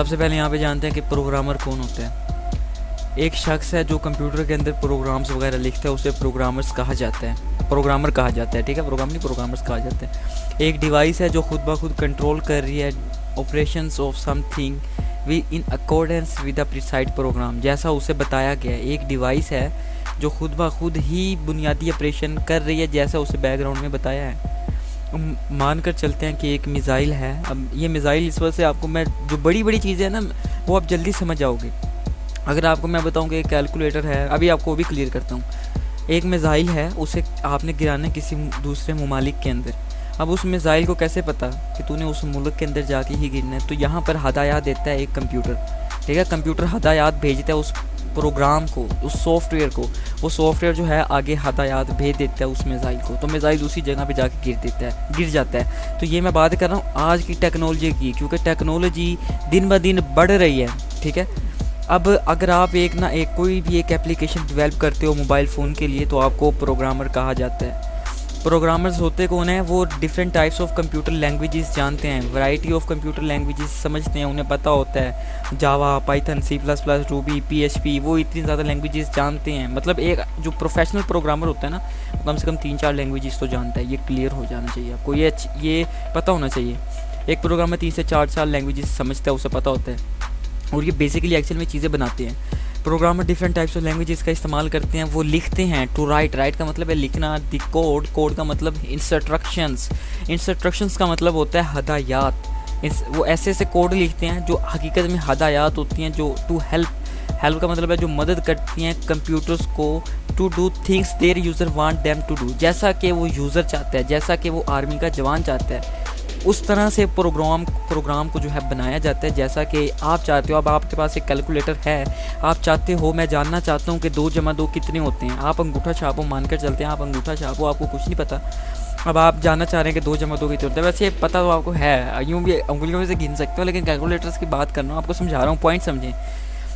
सबसे पहले यहाँ पे जानते हैं कि प्रोग्रामर कौन होता है। एक शख्स है जो कंप्यूटर के अंदर प्रोग्राम्स वगैरह लिखता है, उसे प्रोग्रामर कहा जाता है, ठीक है, प्रोग्रामर्स कहा जाता है। एक डिवाइस है जो खुद ब खुद कंट्रोल कर रही है operations of something we in accordance with the precise program, जैसा उसे बताया गया है। एक डिवाइस है जो खुद ब खुद ही बुनियादी ऑपरेशन कर रही है जैसा उसे बैकग्राउंड में बताया है। मान कर चलते हैं कि एक मिज़ाइल है। अब ये मिज़ाइल इस वजह से आपको मैं जो बड़ी बड़ी चीज़ें हैं ना वो आप जल्दी समझ जाओगे। अगर आपको मैं बताऊं कि एक कैलकुलेटर है, अभी आपको वो भी क्लियर करता हूँ। एक मिज़ाइल है, उसे आपने गिराना है किसी दूसरे ममालिक के अंदर। अब उस मिज़ाइल को कैसे पता कि तूने उस मुल्क के अंदर जाके ही गिरना है? तो यहाँ पर हदायत देता है एक कंप्यूटर, ठीक है। कंप्यूटर हदायत भेजता है उस प्रोग्राम को, उस सॉफ्टवेयर को। वो सॉफ्टवेयर जो है आगे हदायत भेज देता है उस मिज़ाइल को, तो मिज़ाइल उसी जगह पे जाके गिर जाता है। तो ये मैं बात कर रहा हूँ आज की टेक्नोलॉजी की, क्योंकि टेक्नोलॉजी दिन ब दिन बढ़ रही है, ठीक है। अब अगर आप कोई भी एक एप्लीकेशन डेवलप करते हो मोबाइल फ़ोन के लिए, तो आपको प्रोग्रामर कहा जाता है। प्रोग्रामर्स होते कौन हैं? वो different types of computer languages जानते हैं, वैरायटी ऑफ कंप्यूटर लैंग्वेजेस समझते हैं, उन्हें पता होता है जावा, पाइथन, C++, रूबी, PHP, वो इतनी ज़्यादा लैंग्वेजेस जानते हैं। मतलब एक जो प्रोफेशनल प्रोग्रामर होता है ना, कम से कम 3-4 लैंग्वेजेस तो जानता है। ये क्लियर हो जाना चाहिए आपको, ये पता होना चाहिए। एक प्रोग्रामर 3 से 4 लैंग्वेजेस समझता है, उसे पता होता है, और ये बेसिकली एक्चुअल में चीज़ें बनाते हैं। Programmer different types of languages का इस्तेमाल करते हैं, वो लिखते हैं। टू राइट का मतलब है लिखना, द कोड का मतलब इंस्ट्रक्शंस का मतलब होता है हदायत। वो ऐसे कोड लिखते हैं जो हकीकत में हदायत होती हैं, जो टू हेल्प का मतलब है जो मदद करती हैं कंप्यूटर्स को to do things their user want them to do, जैसा कि वो यूज़र चाहता है, जैसा कि वो आर्मी का जवान चाहता है, उस तरह से प्रोग्राम को जो है बनाया जाता है जैसा कि आप चाहते हो। अब आपके पास एक कैलकुलेटर है, आप चाहते हो, मैं जानना चाहता हूँ कि 2 + 2 कितने होते हैं। आप अंगूठा छापो, मानकर चलते हैं आप अंगूठा छापो, आपको कुछ नहीं पता। अब आप जानना चाह रहे हैं कि 2 + 2 कितने होते हैं। वैसे पता तो आपको है, यूँ भी उंगलियों से गिन सकते हो, लेकिन कैलकुलेटर्स की बात कर रहा हूँ, आपको समझा रहा हूँ, पॉइंट समझें।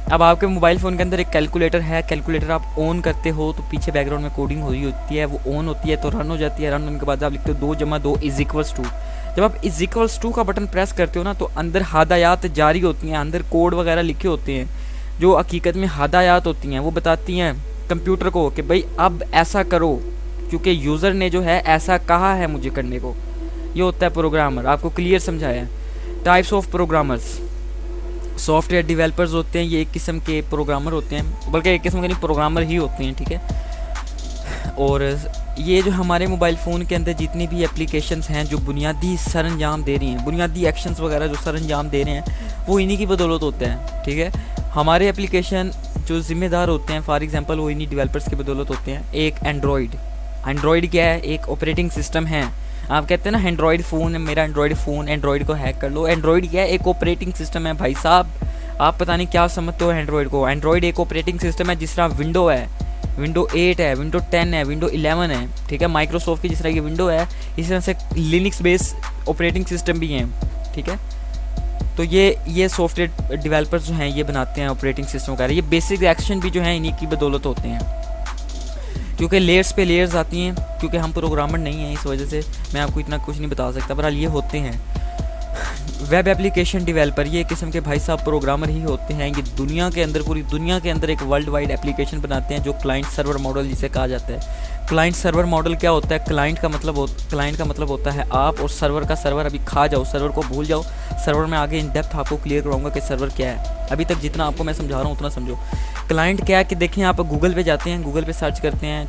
अब आपके मोबाइल फ़ोन के अंदर एक कैलकुलेटर है, कैलकुलेटर आप ऑन करते हो तो पीछे बैकग्राउंड में कोडिंग हो रही होती है, वो ऑन होती है तो रन हो जाती है। रन होने के बाद आप लिखते हो 2 + 2 = 2। जब आप = 2 का बटन प्रेस करते हो ना, तो अंदर हदायत जारी होती हैं, अंदर कोड वगैरह लिखे होते हैं जो हकीकत में हदायत होती हैं। वो बताती हैं कंप्यूटर को कि भाई अब ऐसा करो, क्योंकि यूज़र ने जो है ऐसा कहा है मुझे करने को। ये होता है प्रोग्रामर, आपको क्लियर समझाया है। Types of programmers, software developers होते हैं, ये एक किस्म के प्रोग्रामर होते हैं, बल्कि एक किस्म के नहीं, प्रोग्रामर ही होते हैं, ठीक है। और ये जो हमारे मोबाइल फ़ोन के अंदर जितनी भी एप्लीकेशंस हैं जो बुनियादी सरंजाम दे रही हैं, बुनियादी एक्शंस वगैरह जो सरंजाम दे रहे हैं, वो इन्हीं की बदौलत होता है, ठीक है। हमारे एप्लीकेशन जो ज़िम्मेदार होते हैं, फॉर एग्जांपल, वो इन्हीं डेवलपर्स की बदौलत होते हैं। एक एंड्रॉयड क्या है? एक ऑपरेटिंग सिस्टम है। आप कहते हैं ना एंड्रॉयड फ़ोन है मेरा, एंड्रॉयड को हैक कर लो। एंड्रॉयड क्या है? एक ऑपरेटिंग सिस्टम है भाई साहब। आप पता नहीं क्या समझते हो एंड्रॉयड को। एंड्रॉयड एक ऑपरेटिंग सिस्टम है, जिस तरह विंडो है, विंडो 8 है, विंडो 10 है, विंडो 11 है, ठीक है। माइक्रोसॉफ्ट की जिस तरह की विंडो है, इस तरह से लिनक्स बेस्ड ऑपरेटिंग सिस्टम भी हैं, ठीक है। तो ये सॉफ्टवेयर डेवलपर्स जो हैं ये बनाते हैं ऑपरेटिंग सिस्टम वगैरह। ये बेसिक एक्शन भी जो हैं इन्हीं की बदौलत होते हैं, क्योंकि लेयर्स पे लेयर्स आती हैं। क्योंकि हम प्रोग्रामर नहीं हैं, इस वजह से मैं आपको इतना कुछ नहीं बता सकता, बहरहाल ये होते हैं वेब एप्लीकेशन डेवलपर। ये किस्म के भाई साहब प्रोग्रामर ही होते हैं। ये दुनिया के अंदर, पूरी दुनिया के अंदर एक वर्ल्ड वाइड एप्लीकेशन बनाते हैं जो क्लाइंट सर्वर मॉडल जिसे कहा जाता है। क्लाइंट सर्वर मॉडल क्या होता है? क्लाइंट का मतलब होता है आप, और सर्वर का सर्वर अभी खा जाओ, सर्वर को भूल जाओ। सर्वर में आगे इन डेप्थ आपको क्लियर कराऊंगा कि सर्वर क्या है। अभी तक जितना आपको मैं समझा रहा हूँ उतना समझो। क्लाइंट क्या है कि देखें, आप गूगल पे जाते हैं, गूगल पे सर्च करते हैं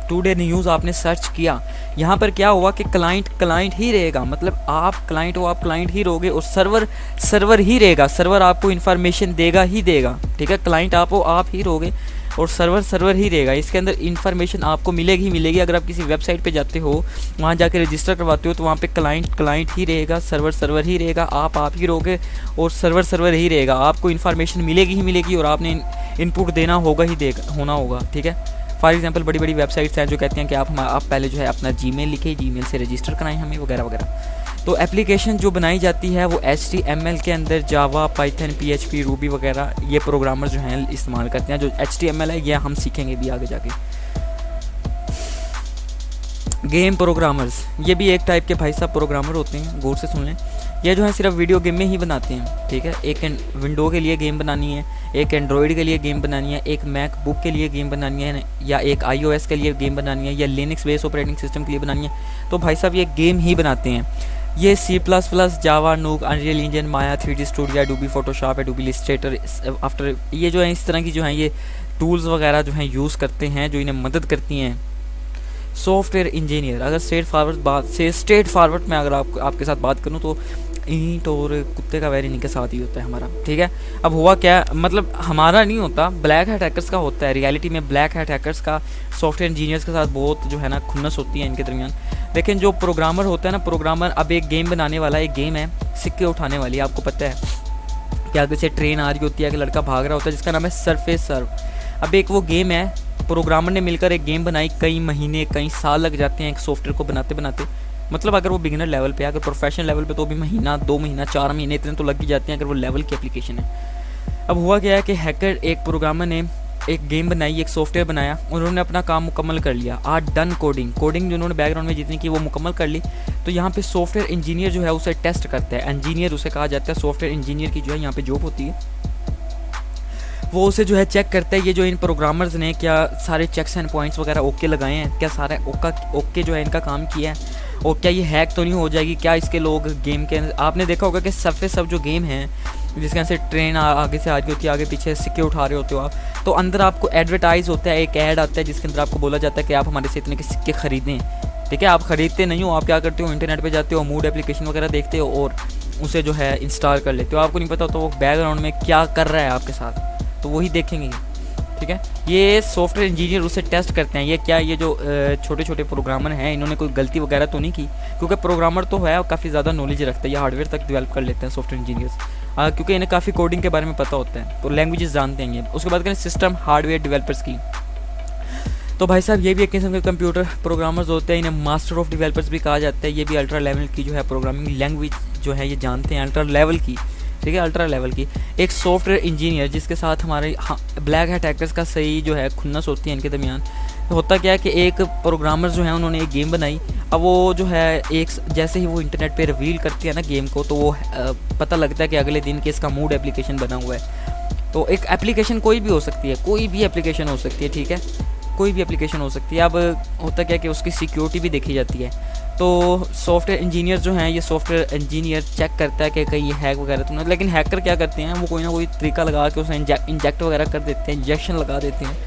टुडे न्यूज़ आपने सर्च किया। यहाँ पर क्या हुआ कि क्लाइंट ही रहेगा, मतलब आप क्लाइंट हो, आप क्लाइंट ही रहोगे, और सर्वर ही रहेगा। सर्वर आपको इन्फॉर्मेशन देगा ही देगा, ठीक है। क्लाइंट आप हो, आप ही रहोगे, और सर्वर ही रहेगा। इसके अंदर इन्फॉर्मेशन आपको मिलेगी ही मिलेगी। अगर आप किसी वेबसाइट पे जाते हो, वहाँ जाके रजिस्टर करवाते हो, तो वहाँ पे क्लाइंट ही रहेगा, सर्वर ही रहेगा, आप ही रहोगे, और सर्वर ही रहेगा। आपको इन्फॉर्मेशन मिलेगी ही मिलेगी, और आपने इनपुट देना होना होगा, ठीक है। फॉर एग्जांपल, बड़ी बड़ी वेबसाइट्स हैं जो कहती हैं कि आप पहले जो है अपना जीमेल लिखें, जीमेल से रजिस्टर कराएं हमें, वगैरह वगैरह। तो एप्लीकेशन जो बनाई जाती है वो HTML के अंदर जावा, पाइथन, PHP, रूबी वगैरह ये प्रोग्रामर जो हैं इस्तेमाल करते हैं। जो HTML है ये हम सीखेंगे भी आगे जाके। गेम प्रोग्रामर्स, ये भी एक टाइप के भाई साहब प्रोग्रामर होते हैं, गौर से सुन लें। ये जो है सिर्फ वीडियो गेम में ही बनाते हैं, ठीक है। एक विंडो के लिए गेम बनानी है, एक एंड्रॉयड के लिए गेम बनानी है, एक मैकबुक के लिए गेम बनानी है, या एक iOS के लिए गेम बनानी है, या लिनक्स बेस ऑपरेटिंग सिस्टम के लिए बनानी है। तो भाई साहब ये गेम ही बनाते हैं। ये C++, जावा, नूक, अनरियल इंजन, माया, 3D studio, Adobe Photoshop, Adobe Illustrator, after, ये जो है इस तरह की जो है ये टूल्स वगैरह जो हैं यूज़ करते हैं, जो इन्हें मदद करती हैं। सॉफ्टवेयर इंजीनियर, अगर स्ट्रेट फारवर्ड में अगर आपके साथ बात करूं तो ईंट और कुत्ते का वैर इन्हीं के साथ ही होता है हमारा, ठीक है। अब हुआ क्या, मतलब हमारा नहीं होता, ब्लैक हैट हैकर्स का होता है। रियलिटी में ब्लैक हैट हैकर्स का सॉफ्टवेयर इंजीनियर्स के साथ बहुत जो है ना खुन्नस होती है इनके दरमियान। लेकिन जो प्रोग्रामर होता है ना, प्रोग्रामर अब एक गेम बनाने वाला, एक गेम है सिक्के उठाने वाली, आपको पता है कि आगे से ट्रेन आ रही होती है कि लड़का भाग रहा होता है, जिसका नाम है सरफेस सर्व। अब एक वो गेम है, प्रोग्रामर ने मिलकर एक गेम बनाई, कई महीने कई साल लग जाते हैं एक सॉफ्टवेयर को बनाते बनाते। मतलब अगर वो बिगिनर लेवल पे है, अगर प्रोफेशनल लेवल पे तो भी महीना, 2 महीना, 4 महीने इतने तो लग ही जाते हैं अगर वो लेवल की एप्लीकेशन है। अब हुआ क्या है कि हैकर, एक प्रोग्रामर ने एक गेम बनाई, एक सॉफ्टवेयर बनाया, उन्होंने अपना काम मुकम्मल कर लिया। आज डन कोडिंग जो उन्होंने बैकग्राउंड में जितनी की वो मुकम्मल कर ली। तो यहाँ पे सॉफ्टवेयर इंजीनियर जो है उसे टेस्ट करता है, इंजीनियर उसे कहा जाता है, सॉफ्टवेयर इंजीनियर की जो है यहाँ पे जॉब होती है। वो उसे जो है चेक करता है, ये जो इन प्रोग्रामर्स ने क्या सारे चेक्स एंड पॉइंट्स वगैरह ओके लगाए हैं, क्या सारा ओके जो है इनका काम किया है, और क्या ये हैक तो नहीं हो जाएगी, क्या इसके लोग गेम के अंदर, आपने देखा होगा कि सब जो गेम हैं जिसके अंदर ट्रेन आगे से आ रही होती है, आगे पीछे सिक्के उठा रहे होते हो आप, तो अंदर आपको एडवर्टाइज होता है, एक ऐड आता है जिसके अंदर आपको बोला जाता है कि आप हमारे से इतने के सिक्के खरीदें, ठीक है। आप ख़रीदते नहीं हो, आप क्या करते हो, इंटरनेट पे जाते हो, मूड एप्लीकेशन वगैरह देखते हो और उसे जो है इंस्टॉल कर लेते हो। आपको नहीं पता तो वो बैकग्राउंड में क्या कर रहा है आपके साथ, तो वही देखेंगे, ठीक है। ये सॉफ्टवेयर इंजीनियर उसे टेस्ट करते हैं, ये क्या, ये जो छोटे छोटे प्रोग्रामर हैं इन्होंने कोई गलती वगैरह तो नहीं की, क्योंकि प्रोग्रामर तो है और काफ़ी ज़्यादा नॉलेज रखता है, ये हार्डवेयर तक डेवलप कर लेते हैं सॉफ्टवेयर इंजीनियर्स, क्योंकि इन्हें काफ़ी कोडिंग के बारे में पता होता है, तो लैंग्वेजेस जानते हैं ये। उसके बाद करें सिस्टम हार्डवेयर डेवलपर्स की, तो भाई साहब ये भी एक किस्म के कंप्यूटर प्रोग्रामर्स होते हैं, इन्हें मास्टर ऑफ डेवलपर्स भी कहा जाता है। ये भी अल्ट्रा लेवल की जो है प्रोग्रामिंग लैंग्वेज जो है ये जानते हैं, अल्ट्रा लेवल की, ठीक है, अल्ट्रा लेवल की। एक सॉफ्टवेयर इंजीनियर जिसके साथ हमारे ब्लैक हैट हैकर्स का सही जो है खुन्नस होती है इनके दरमियान। होता क्या है कि एक प्रोग्रामर जो है उन्होंने एक गेम बनाई, अब वो जो है एक जैसे ही वो इंटरनेट पे रिवील करती है ना गेम को, तो वो पता लगता है कि अगले दिन कि इसका मूड एप्लीकेशन बना हुआ है। तो एक एप्लीकेशन कोई भी हो सकती है, कोई भी एप्लीकेशन हो सकती है, ठीक है, कोई भी एप्लीकेशन हो सकती है। अब होता क्या है कि उसकी सिक्योरिटी भी देखी जाती है। तो सॉफ्टवेयर इंजीनियर जो हैं, ये सॉफ्टवेयर इंजीनियर चेक करता है कि कहीं ये हैक वगैरह तो नहीं, लेकिन हैकर क्या करते हैं, वो कोई ना कोई तरीका लगा के उसे इंजेक्ट वगैरह कर देते हैं, इंजेक्शन लगा देते हैं,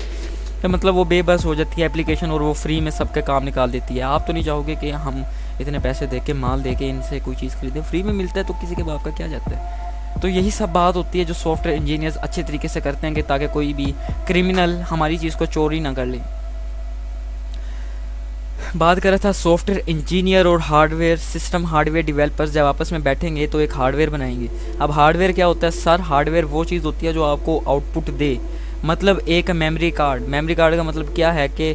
तो मतलब वो बेबस हो जाती है एप्लीकेशन और वो फ्री में सबके काम निकाल देती है। आप तो नहीं चाहोगे कि हम इतने पैसे दे के माल दे के इनसे कोई चीज़ खरीदें, फ्री में मिलता है तो किसी के बाप का क्या जाता है। तो यही सब बात होती है जो सॉफ्टवेयर इंजीनियर्स अच्छे तरीके से करते हैं कि ताकि कोई भी क्रिमिनल हमारी चीज़ को चोरी ना कर ले। बात कर रहा था सॉफ्टवेयर इंजीनियर और हार्डवेयर सिस्टम हार्डवेयर डेवलपर्स जब आपस में बैठेंगे तो एक हार्डवेयर बनाएंगे। अब हार्डवेयर क्या होता है सर, हार्डवेयर वो चीज़ होती है जो आपको आउटपुट दे, मतलब एक मेमोरी कार्ड का मतलब क्या है कि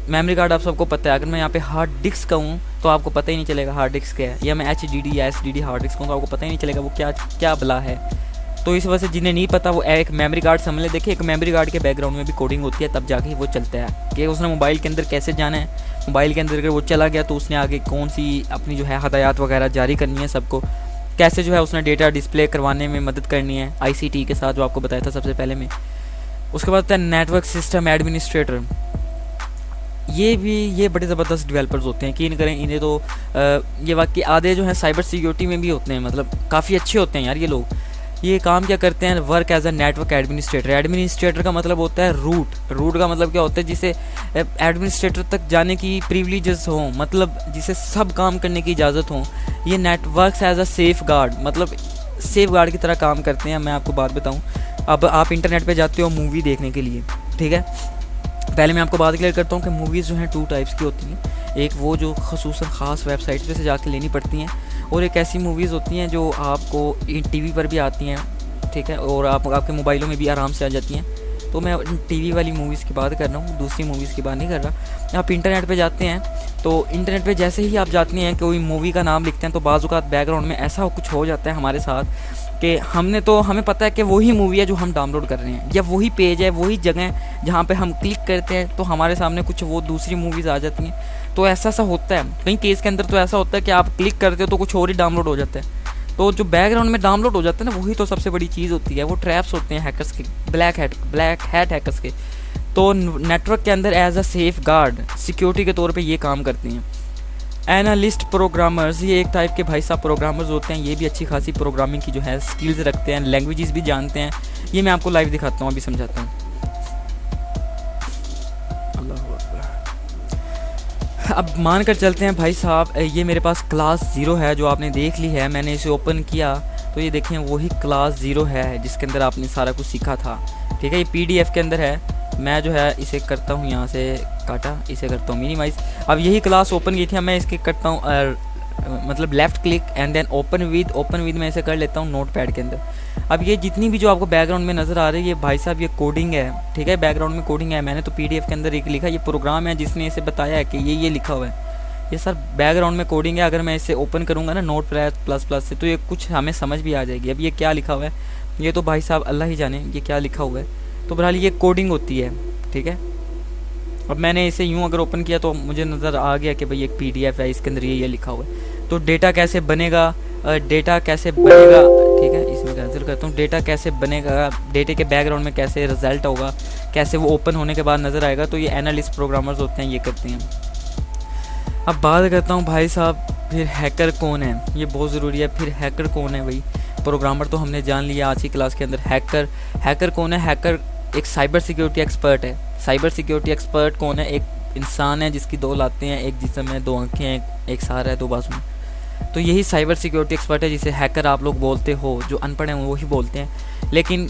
मेमोरी कार्ड आप सबको पता है। अगर मैं यहाँ पे हार्ड डिस्क कहूँ तो आपको पता ही नहीं चलेगा हार्ड डिस्क क्या है, या मैं HDD या SSD हार्ड डिस्क कहूँ तो आपको पता ही नहीं चलेगा वो क्या भला है। तो इस वजह से जिन्हें नहीं पता वो एक मेमोरी कार्ड समझ ले। देखिए एक मेमोरी कार्ड के बैकग्राउंड में भी कोडिंग होती है, तब जाके वो चलता है कि उसने मोबाइल के अंदर कैसे जाना है, मोबाइल के अंदर अगर वो चला गया तो उसने आगे कौन सी अपनी जो है हदायत वगैरह जारी करनी है सबको, कैसे जो है उसने डेटा डिस्प्ले करवाने में मदद करनी है ICT के साथ जो आपको बताया था सबसे पहले में। उसके बाद होता है नेटवर्क सिस्टम एडमिनिस्ट्रेटर। ये बड़े ज़बरदस्त डेवलपर्स होते हैं कि इन करें इन्हें तो ये वाकई आधे जो है साइबर सिक्योरिटी में भी होते हैं, मतलब काफ़ी अच्छे होते हैं यार ये लोग। ये काम क्या करते हैं, work as a network administrator. Administrator का मतलब होता है रूट का मतलब क्या होता है, जिसे एडमिनिस्ट्रेटर तक जाने की प्रिविलेजेस हों, मतलब जिसे सब काम करने की इजाज़त हो। ये networks as a safeguard, मतलब सेफ गार्ड की तरह काम करते हैं। मैं आपको बात बताऊं, अब आप इंटरनेट पे जाते हो मूवी देखने के लिए, ठीक है, पहले मैं आपको बात क्लियर करता हूँ कि मूवीज़ जो हैं 2 टाइप्स की होती हैं। एक वो जो खसूसन ख़ास वेबसाइट्स पे से जाके लेनी पड़ती हैं, और एक ऐसी मूवीज़ होती हैं जो आपको TV पर भी आती हैं, ठीक है, और आपके मोबाइलों में भी आराम से आ जाती हैं। तो मैं टीवी वाली मूवीज़ की बात कर रहा हूँ, दूसरी मूवीज़ की बात नहीं कर रहा। आप इंटरनेट पे जाते हैं तो इंटरनेट पे जैसे ही आप जाते हैं कोई मूवी का नाम लिखते हैं तो बाज़-औक़ात बैकग्राउंड में ऐसा कुछ हो जाता है हमारे साथ कि हमें पता है कि वही मूवी है जो हम डाउनलोड कर रहे हैं, या वही पेज है, वही जगह है जहाँ पे हम क्लिक करते हैं तो हमारे सामने कुछ वो दूसरी मूवीज़ आ जाती हैं। तो ऐसा होता है कई केस के अंदर, तो ऐसा होता है कि आप क्लिक करते हो तो कुछ और ही डाउनलोड हो जाता है। तो जो बैकग्राउंड में डाउनलोड हो जाता है ना, वही तो सबसे बड़ी चीज़ होती है। वो ट्रैप्स होते हैं हैकर्स के, ब्लैक हैट हैकर्स के। तो नेटवर्क के अंदर as a safeguard security के तौर पे ये काम करती हैं। एनालिस्ट प्रोग्रामर्स, ये एक टाइप के भाई साहब प्रोग्रामर्स होते हैं। ये भी अच्छी खासी प्रोग्रामिंग की जो है स्किल्स रखते हैं, लैंग्वेजेस भी जानते हैं। ये मैं आपको लाइव दिखाता हूँ, अभी समझाता हूँ। अब मान कर चलते हैं भाई साहब, ये मेरे पास क्लास 0 है जो आपने देख ली है। मैंने इसे ओपन किया तो ये देखें वही क्लास 0 है जिसके अंदर आपने सारा कुछ सीखा था। ठीक है, ये PDF के अंदर है। मैं जो है इसे करता हूँ, यहाँ से काटा, इसे करता हूँ मिनिमाइज़। अब यही क्लास ओपन की थी, मैं इसके करता हूँ मतलब left click and then open with मैं इसे कर लेता हूँ नोटपैड के अंदर। अब ये जितनी भी जो आपको बैकग्राउंड में नज़र आ रही है, ये भाई साहब ये कोडिंग है। ठीक है, बैकग्राउंड में कोडिंग है। मैंने तो PDF के अंदर एक लिखा, ये प्रोग्राम है जिसने इसे बताया है कि ये लिखा हुआ है। ये सर बैकग्राउंड में कोडिंग है। अगर मैं इसे ओपन करूँगा ना नोटपैड++ से, तो ये कुछ हमें समझ भी आ जाएगी। अब ये क्या लिखा हुआ है, ये तो भाई साहब अल्लाह ही जाने ये क्या लिखा हुआ है। तो बहरहाल ये कोडिंग होती है। ठीक है, अब मैंने इसे यूँ अगर ओपन किया तो मुझे नज़र आ गया कि भाई एक PDF है, इसके अंदर ये लिखा हुआ है। तो डेटा कैसे बनेगा, ठीक है, इसमें कैंसिल करता हूँ। डेटा कैसे बनेगा, डेटे के बैकग्राउंड में कैसे रिजल्ट होगा, कैसे वो ओपन होने के बाद नज़र आएगा। तो ये एनालिस्ट प्रोग्रामर्स होते हैं, ये करते हैं। अब बात करता हूँ भाई साहब, फिर हैकर कौन है, ये बहुत ज़रूरी है। फिर हैकर कौन है भाई, प्रोग्रामर तो हमने जान लिया आज की क्लास के अंदर। हैकर कौन है? हैकर एक साइबर सिक्योरिटी एक्सपर्ट है। साइबर सिक्योरिटी एक्सपर्ट कौन है? एक इंसान है जिसकी 2 लातें हैं, एक जिस्म है, 2 आँखें हैं, एक सर है, 2 बाजू हैं। तो यही साइबर सिक्योरिटी एक्सपर्ट है, जिसे हैकर आप लोग बोलते हो। जो अनपढ़ हैं वो ही बोलते हैं, लेकिन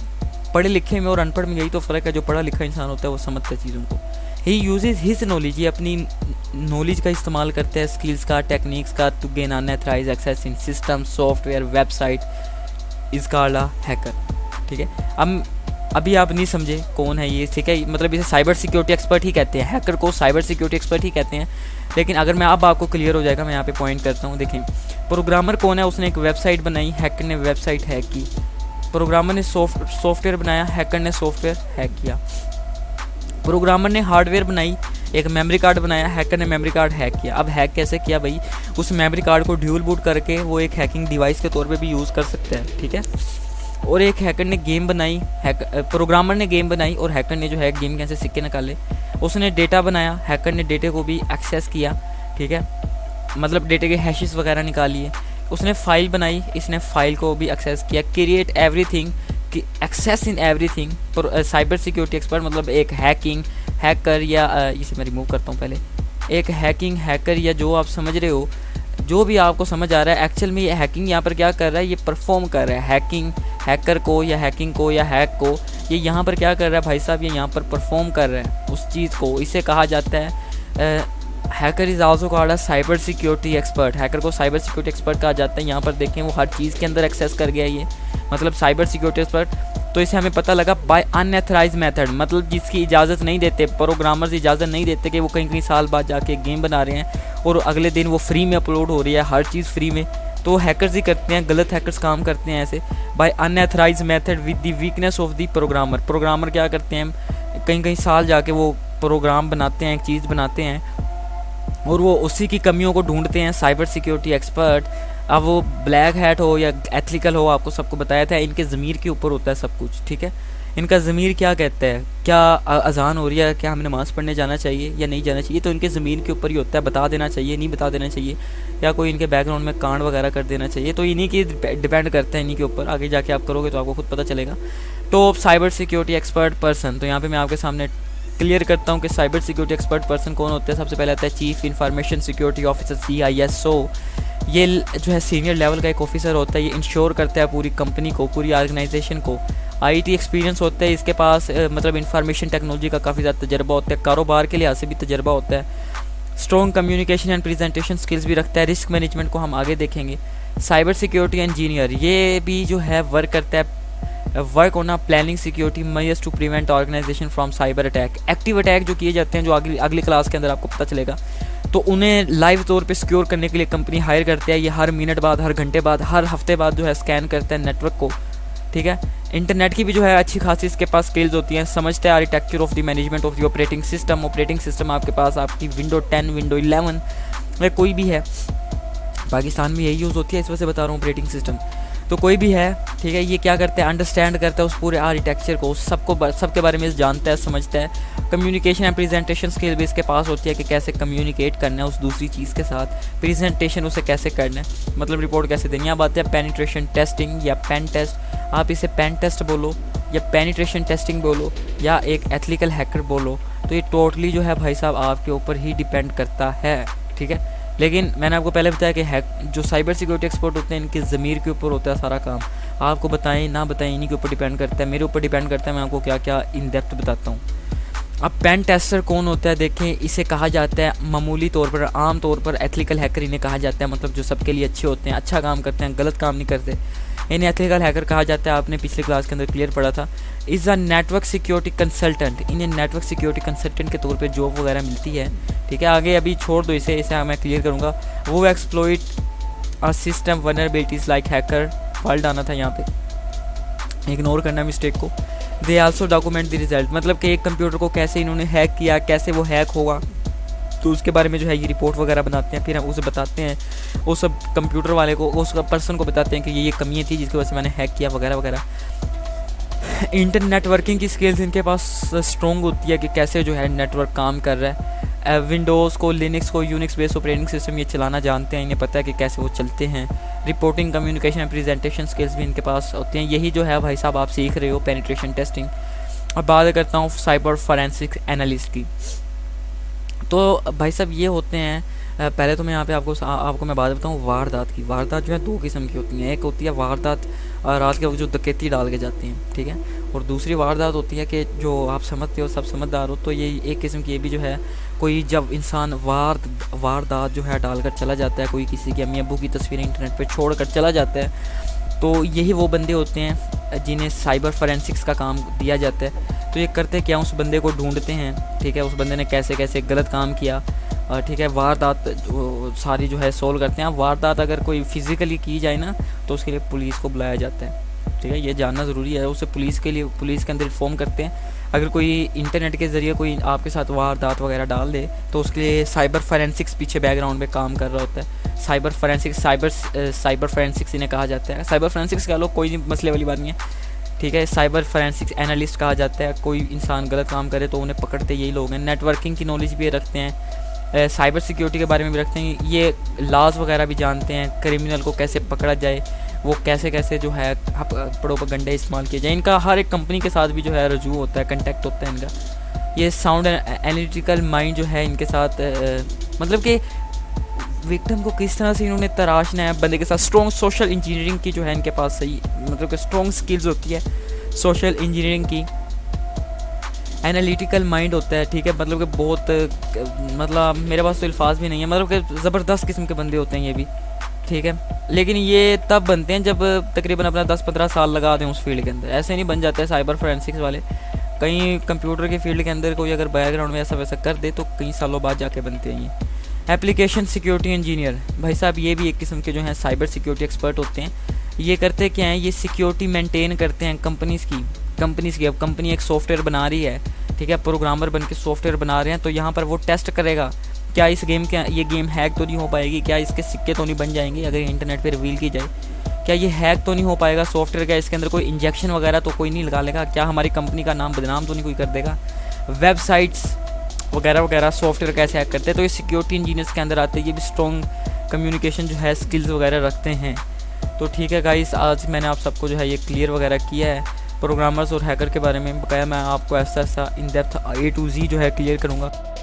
पढ़े लिखे में और अनपढ़ में यही तो फ़र्क है। जो पढ़ा लिखा इंसान होता है वो समझता है चीज़ों को। ही यूजेज हिज नॉलेज, ये अपनी नॉलेज का इस्तेमाल करते हैं, स्किल्स का, टेक्निक्स का, to gain unauthorised access in system, software, website is called a hacker. ठीक है, अब अभी आप नहीं समझे कौन है ये। ठीक है, मतलब इसे साइबर सिक्योरिटी एक्सपर्ट ही कहते हैं, हैकर को साइबर सिक्योरिटी एक्सपर्ट ही कहते हैं। लेकिन अगर मैं अब आपको क्लियर हो जाएगा, मैं यहाँ पे पॉइंट करता हूँ। देखें, प्रोग्रामर कौन है? उसने एक वेबसाइट बनाई, हैकर ने वेबसाइट हैक की। प्रोग्रामर ने सॉफ्टवेयर बनाया, हैकर ने सॉफ्टवेयर हैक किया। प्रोग्रामर ने हार्डवेयर बनाई, एक मेमोरी कार्ड बनाया, हैकर ने मेमोरी कार्ड हैक किया। अब हैक कैसे किया भाई? उस मेमोरी कार्ड को ड्यूल बूट करके वो एक हैकिंग डिवाइस के तौर पे भी यूज़ कर सकते हैं। ठीक है, और एक हैकर ने गेम बनाई, प्रोग्रामर ने गेम बनाई और हैकर ने जो है गेम कैसे सिक्के निकाले। उसने डेटा बनाया, हैकर ने डेटे को भी एक्सेस किया। ठीक है, मतलब डेटे के हैशेस वगैरह निकालिए। उसने फाइल बनाई, इसने फाइल को भी एक्सेस किया। Create everything, access in everything. Cyber security expert मतलब एक हैकर या इसे मैं रिमूव करता हूँ पहले। एक हैकर या जो आप समझ रहे हो, जो भी आपको समझ आ रहा है, एक्चुअल में ये हैकिंग यहाँ पर क्या कर रहा है, ये परफॉर्म कर रहा है। हैकर को या हैकिंग को या हैक को ये यहाँ पर क्या कर रहा है भाई साहब, ये यहाँ पर परफॉर्म कर रहा है उस चीज़ को। इसे कहा जाता है hacker is also called a cyber security expert. Hacker को साइबर सिक्योरिटी एक्सपर्ट कहा जाता है। यहाँ पर देखें वो हर चीज़ के अंदर एक्सेस कर गया ये, मतलब साइबर सिक्योरिटी एक्सपर्ट। तो इसे हमें पता लगा बाय अनऑथराइज्ड मेथड, मतलब जिसकी इजाज़त नहीं देते, प्रोग्रामर्स इजाज़त नहीं देते कि वो कहीं साल बाद जाके गेम बना रहे हैं और अगले दिन वो फ्री में अपलोड हो रही है, हर चीज़ फ्री में। तो हैकर्स ही करते हैं, गलत हैकर्स काम करते हैं ऐसे। By unauthorised method with the weakness of the programmer क्या करते हैं, कहीं साल जाके वो प्रोग्राम बनाते हैं, एक चीज़ बनाते हैं और वो उसी की कमियों को ढूंढते हैं साइबर सिक्योरिटी एक्सपर्ट। अब वो ब्लैक हैट हो या एथिकल हो, आपको सबको बताया था, इनके ज़मीर के ऊपर होता है सब कुछ। ठीक है, इनका ज़मीर क्या कहता है, क्या अजान हो रही है, क्या हमें नमाज़ पढ़ने जाना चाहिए या नहीं जाना चाहिए, तो इनके ज़मीर के ऊपर ही होता है। बता देना चाहिए, नहीं बता देना चाहिए, या कोई इनके बैकग्राउंड में कांड वगैरह कर देना चाहिए। तो इन्हीं की डिपेंड करता है, इन्हीं के ऊपर। आगे जाके आप करोगे तो आपको खुद पता चलेगा। तो साइबर सिक्योरिटी एक्सपर्ट पर्सन, तो यहाँ पर मैं आपके सामने क्लियर करता हूँ कि साइबर सिक्योरिटी एक्सपर्ट पर्सन कौन होते हैं। सबसे पहले आता है chief information security officer, CISO। ये जो है सीनियर लेवल का एक ऑफिसर होता है, ये इंश्योर करता है पूरी कंपनी को, पूरी ऑर्गेनाइजेशन को। IT एक्सपीरियंस होता है इसके पास, मतलब इंफॉर्मेशन टेक्नोलॉजी का काफ़ी ज़्यादा तजर्बा होता है, कारोबार के लिहाज से भी तजर्बा होता है। Strong communication and presentation skills भी रखता है। रिस्क मैनेजमेंट को हम आगे देखेंगे। साइबर सिक्योरिटी इंजीनियर, ये भी जो है वर्क करता है work on a planning security measures to prevent organisation from cyber attack. Active attack जो किए जाते हैं, जो अगली क्लास के अंदर आपको पता चलेगा, तो उन्हें लाइव तौर पे सिक्योर करने के लिए कंपनी हायर करती है। ये हर मिनट बाद, हर घंटे बाद, हर हफ्ते बाद जो है स्कैन करते हैं नेटवर्क को, ठीक है। इंटरनेट की भी जो है अच्छी खासी इसके पास स्किल्स होती हैं, समझते हैं architecture of the management of the operating system. Operating system आपके पास आपकी विंडो 10, विंडो 11 या कोई भी है, पाकिस्तान में यही यूज़ होती है, इस वजह से बता रहा हूँ ऑपरेटिंग सिस्टम। तो कोई भी है, ठीक है, ये क्या करते हैं, अंडरस्टैंड करता है उस पूरे आर्किटेक्चर को, सबके बारे में जानता है, समझता है। कम्युनिकेशन एंड प्रेजेंटेशन स्किल भी इसके पास होती है कि कैसे कम्युनिकेट करना है उस दूसरी चीज़ के साथ, प्रेजेंटेशन उसे कैसे करना है, मतलब रिपोर्ट कैसे देनी है। अब आते हैं पेनिट्रेशन टेस्टिंग या पेन टेस्ट। आप इसे पेन टेस्ट बोलो या पेनिट्रेशन टेस्टिंग बोलो या एक एथिकल हैकर बोलो, तो ये टोटली जो है भाई साहब आपके ऊपर ही डिपेंड करता है, ठीक है। लेकिन मैंने आपको पहले बताया कि जो साइबर सिक्योरिटी एक्सपर्ट होते हैं, इनके ज़मीर के ऊपर होता है सारा काम। आपको बताएं ना बताएं, इन्हीं के ऊपर डिपेंड करता है, मेरे ऊपर डिपेंड करता है मैं आपको क्या क्या इन डेप्थ बताता हूँ। अब पेन टेस्टर कौन होता है, देखें, इसे कहा जाता है मामूली तौर पर, आम तौर पर एथिकल हैकर इन्हें कहा जाता है, मतलब जो सबके लिए अच्छे होते हैं, अच्छा काम करते हैं, गलत काम नहीं करते, इन्हें एथिकल हैकर कहा जाता है। आपने पिछले क्लास के अंदर क्लियर पढ़ा था। Is a network security consultant, इन्हें नेटवर्क सिक्योरिटी कंसल्टेंट के तौर पे जॉब वगैरह मिलती है, ठीक है। आगे अभी छोड़ दो इसे मैं क्लियर करूँगा। वो exploit a system vulnerabilities like hacker, fault आना था यहाँ पे, इग्नोर करना मिस्टेक को। They also document the result, मतलब कि एक कंप्यूटर को कैसे इन्होंने हैक किया, कैसे वो हैक होगा, तो उसके बारे में जो है ये रिपोर्ट वगैरह बनाते हैं। फिर हम उसे बताते हैं, उस कंप्यूटर वाले को, उस पर्सन को बताते हैं कि ये कमियाँ थी जिसकी वजह से मैंने हैक किया वगैरह वगैरह। इंटरनेट नेटवर्किंग की स्किल्स इनके पास स्ट्रॉन्ग होती है कि कैसे जो है नेटवर्क काम कर रहा है। विंडोज़ को, लिनक्स को, यूनिक्स बेस्ड ऑपरेटिंग सिस्टम ये चलाना जानते हैं, इन्हें पता है कि कैसे वो चलते हैं। Reporting, communication and presentation skills भी इनके पास होते हैं। यही जो है भाई साहब आप सीख रहे हो पेनिट्रेशन टेस्टिंग। अब बात करता हूँ साइबर फॉरेंसिक एनालिस्ट की। तो भाई साहब ये होते हैं, पहले तो मैं यहाँ पे आपको मैं बात बताऊँ वारदात की। वारदात जो है दो किस्म की होती हैं, एक होती है वारदात रात के वक्त जो डकैती डाल के जाती हैं, ठीक है, और दूसरी वारदात होती है कि जो आप समझते हो, सब समझदार हो, तो ये एक किस्म की ये भी जो है, कोई जब इंसान वारदात जो है डाल कर चला जाता है, कोई किसी की अम्मी अब्बू की तस्वीरें इंटरनेट पर छोड़ कर चला जाता है, तो यही वो बंदे होते हैं जिन्हें साइबर फॉरेंसिक्स का काम दिया जाता है। तो ये करते क्या, उस बंदे को ढूंढते हैं, ठीक है, उस बंदे ने कैसे कैसे गलत काम किया, ठीक है, वारदात सारी जो है सोल्व करते हैं। वारदात अगर कोई फिज़िकली की जाए ना, तो उसके लिए पुलिस को बुलाया जाता है, ठीक है, ये जानना ज़रूरी है। उसे पुलिस के अंदर इन्फॉर्म करते हैं। अगर कोई इंटरनेट के ज़रिए कोई आपके साथ वारदात वगैरह डाल दे, तो उसके लिए साइबर फॉरेंसिक्स पीछे बैकग्राउंड में काम कर रहा होता है। साइबर फॉरेंसिक्स इन्हें कहा जाता है। साइबर फॉरेंसिक्स कह लो, कोई मसले वाली बात नहीं है, ठीक है। साइबर फॉरेंसिक्स एनालिस्ट कहा जाता है। कोई इंसान गलत काम करे तो उन्हें पकड़ते यही लोग हैं। नेटवर्किंग की नॉलेज भी रखते हैं, साइबर सिक्योरिटी के बारे में भी रखते हैं, ये लॉज वगैरह भी जानते हैं, क्रिमिनल को कैसे पकड़ा जाए, वो कैसे कैसे जो है प्रोपेगेंडा इस्तेमाल किया जाए। इनका हर एक कंपनी के साथ भी जो है रजू होता है, कंटेक्ट होता है इनका। ये साउंड एनालिटिकल माइंड जो है इनके साथ, मतलब कि विक्टिम को किस तरह से इन्होंने तराशना है बंदे के साथ। स्ट्रॉन्ग सोशल इंजीनियरिंग की जो है इनके पास सही, मतलब कि स्ट्रॉन्ग स्किल्स होती है सोशल इंजीनियरिंग की। एनालिटिकल माइंड होता है, ठीक है, मतलब कि बहुत, मतलब मेरे पास तो अल्फाज भी नहीं है, मतलब कि ज़बरदस्त किस्म के बंदे होते हैं ये भी, ठीक है। लेकिन ये तब बनते हैं जब तकरीबन अपना 10-15 साल लगा दें उस फील्ड के अंदर, ऐसे नहीं बन जाते हैं साइबर फॉरेंसिक्स वाले। कहीं कंप्यूटर के फील्ड के अंदर कोई अगर बैकग्राउंड में ऐसा वैसा कर दे तो कई सालों बाद जाके बनते हैं ये। एप्लीकेशन सिक्योरिटी इंजीनियर, भाई साहब ये भी एक किस्म के जो हैं साइबर सिक्योरिटी एक्सपर्ट होते हैं। ये करते क्या हैं, ये सिक्योरिटी मेंटेन करते हैं कंपनीज़ की। अब कंपनी एक सॉफ्टवेयर बना रही है, ठीक है, प्रोग्रामर बन के सॉफ्टवेयर बना रहे हैं, तो यहाँ पर वो टेस्ट करेगा क्या इस गेम के ये गेम हैक तो नहीं हो पाएगी, क्या इसके सिक्के तो नहीं बन जाएंगे अगर इंटरनेट पर रिवील की जाए, क्या ये हैक तो नहीं हो पाएगा सॉफ्टवेयर का, इसके अंदर कोई इंजेक्शन वगैरह तो कोई नहीं लगा लेगा, क्या हमारी कंपनी का नाम बदनाम तो नहीं कोई कर देगा। वेबसाइट्स वगैरह वगैरह सॉफ्टवेयर कैसे हैक करते हैं, तो ये सिक्योरिटी इंजीनियर्स के अंदर आते हैं। ये भी स्ट्रॉन्ग कम्युनिकेशन जो है स्किल्स वगैरह रखते हैं। तो ठीक है गाइस, आज मैंने आप सबको जो है ये क्लियर वगैरह किया है प्रोग्रामर्स और हैकर के बारे में। बकाया मैं आपको ऐसा in depth A to Z जो है क्लियर करूँगा।